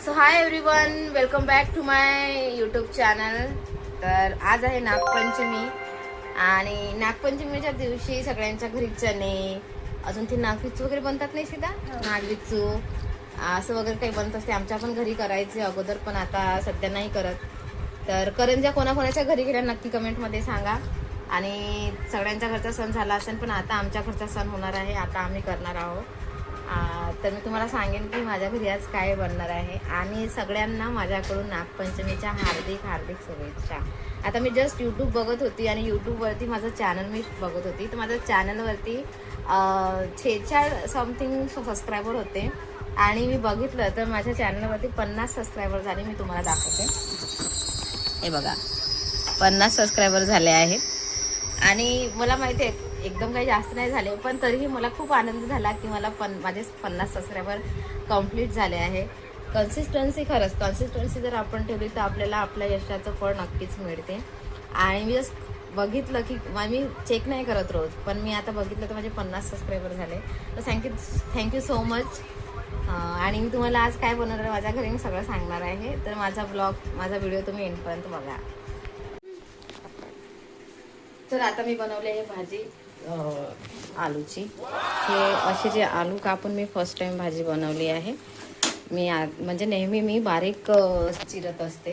So hi everyone, welcome back to my YouTube channel. तर आज आहे नागपंचमी आणि नागपंचमीच्या दिवशी सगळ्यांच्या घरी चणे, अजून ते नागविचू वगैरे बनतात नाही सीधा, नागविचू असं वगैरे काही बनत असते. आमच्या पण घरी करायचे अगोदर, पण आता सध्या नाही करत. तर करंज्या कोणाकोणाच्या घरी गेल्या नक्की कमेंटमध्ये सांगा. आणि सगळ्यांच्या घरचा सण झाला असेल, पण आता आमच्या घरचा सण होणार आहे, आता आम्ही करणार आहोत. तर मी तुम्हाला सांगेन की माझ्या घरी आज काय बनणार आहे. आणि सगळ्यांना माझ्याकडून नागपंचमीच्या हार्दिक हार्दिक शुभेच्छा. आता मी जस्ट यूट्यूब बघत होती आणि यूट्यूबवरती माझं चॅनल मी बघत होती, तर माझ्या चॅनलवरती 46 समथिंग सबस्क्रायबर होते. आणि मी बघितलं तर माझ्या चॅनलवरती 50 सबस्क्रायबर झाले. मी तुम्हाला दाखवते, हे बघा 50 सबस्क्रायबर झाले आहेत. आणि मला माहिती आहे एकदम काही जास्त नाही झाले, पण तरीही मला खूप आनंद झाला की मला माझे 50 सबस्क्रायबर कंप्लीट झाले आहे. कन्सिस्टन्सी, खरंच कन्सिस्टन्सी जर आपण ठेवली तर आपल्याला आपल्या यशाचं फळ नक्कीच मिळते. आणि मी जस्ट बघितलं की मी चेक नाही करत रोज, पण मी आता बघितलं तर माझे 50 सबस्क्रायबर झाले. तर थँक्यू सो मच. आणि मी तुम्हाला आज काय बनवणार आहे माझ्या घरी मी सगळं सांगणार आहे. तर माझा व्हिडिओ तुम्ही एंडपर्यंत बघा. तर आता मी बनवले आहे भाजी आलूची. हे असे जे आलू कापून मी फर्स्ट टाइम भाजी बनवली आहे. म्हणजे नेहमी मी बारीक चिरत असते,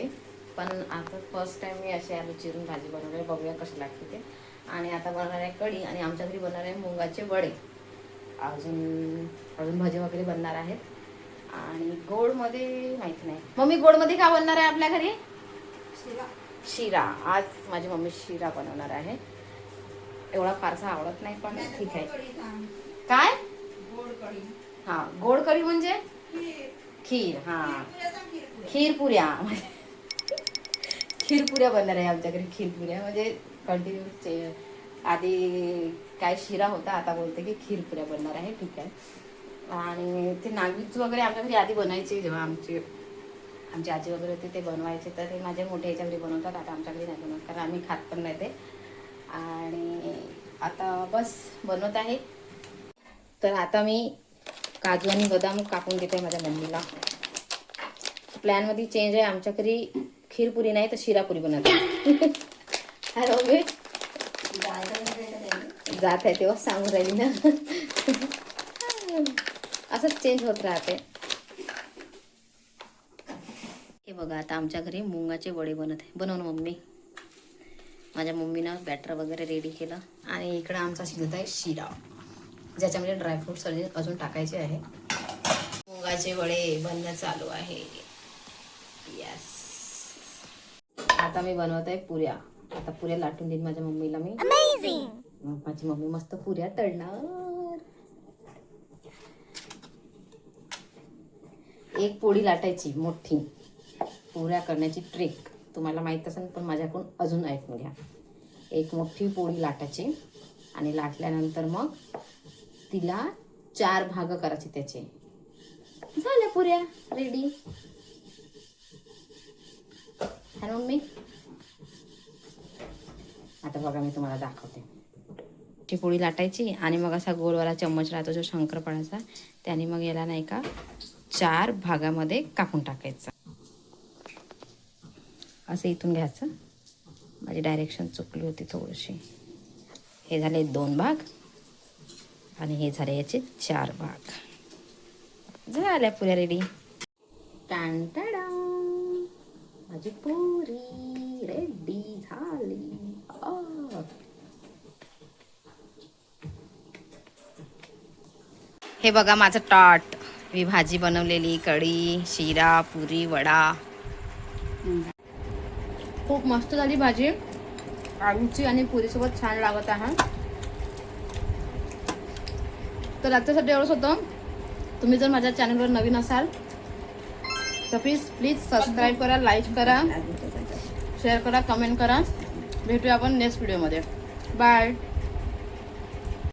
पण आता फर्स्ट टाइम मी असे आलू चिरून भाजी बनवली आहे. बघूया कशी लागते ते. आणि आता बनवणार आहे कढी, आणि आमच्या घरी बनणार आहे मुगाचे वडे. अजून भजी वगैरे बनणार आहेत. आणि गोडमध्ये माहिती नाही. मम्मी गोडमध्ये काय बनणार आहे आपल्या घरी? शिरा. आज माझी मम्मी शिरा बनवणार आहे. एवढा फारसा आवडत नाही, पण ठीक आहे. काय? हा, गोड कढी म्हणजे खीर. हा, खीरपुऱ्या. खीरपुऱ्या बनणार आहे आमच्या घरी. खीरपुऱ्या म्हणजे कंटिन्यू. आधी काय शिरा होता, आता बोलते की खीरपुऱ्या बनणार आहे. ठीक आहे. आणि ते नागवीच वगैरे आमच्या घरी आधी बनायचे, जेव्हा आमची आजी वगैरे होते ते बनवायचे, तर ते माझ्या मोठ्या ह्याच्या घरी बनवतात. आता आमच्या घरी नाही बनवत, कारण आम्ही खात पण नाही ते. आणि आता बस बनवत आहे. तर आता मी काजू आणि बदाम कापून घेते माझ्या मम्मीला. प्लॅनमध्ये चेंज आहे. आमच्या घरी खीरपुरी नाही तर शिरापुरी बनवते. हॅलो, मी जात आहे तेव्हा सांगून राहिली ना. असंच चेंज होत राहते. हे बघा, आता आमच्या घरी मुंगाचे वडे बनवून मम्मी. माझ्या मम्मीनं बॅटर वगैरे रेडी केलं. आणि इकडं आमचा शिजत आहे शिरा, ज्याच्यामध्ये ड्रायफ्रूट्स अजून टाकायचे आहे. मुगाचे वडे बनणं चालू आहे. यस. आता मी बनवत आहे पुऱ्या. आता पुऱ्या लाटून देईन माझ्या मम्मीला मी. माझी मम्मी मस्त पुऱ्या तळणार. एक पोळी लाटायची मोठी. पुऱ्या करण्याची ट्रिक तुम्हाला माहीत असेल, पण माझ्याकडून अजून ऐकून घ्या. एक मोठी पोळी लाटायची, आणि लाटल्यानंतर मग तिला 4 भाग करायचे त्याचे. झाल्या पुऱ्या रेडी. है ना मम्मी? आता बघा मी तुम्हाला दाखवते. ती पोळी लाटायची, आणि मग असा गोलवाला चम्मच राहतो जो शंकरपाळ्याचा, त्याने मग याला नाही का 4 भागामध्ये कापून टाकायचं. असं इथून घ्यायचं. माझी डायरेक्शन चुकली होती थोडीशी. हे झाले 2 भाग, आणि हे झाले याचे 4 भाग. झाल्या पुऱ्या रेडी. टान टाडा, माझी पुरी रेडी झाली. हे बघा माझं ताट. मी भाजी बनवलेली, कढी, शिरा, पुरी, वडा. खूप मस्त झाली भाजी. आलूची आणि पुरीसोबत छान लागत आहे. तर आजच्यासाठी एवढंच होतं. तुम्ही जर माझ्या चॅनलवर नवीन असाल तर प्लीज सबस्क्राईब करा, लाईक करा, शेअर करा, कमेंट करा. भेटूया आपण नेक्स्ट व्हिडिओमध्ये. बाय.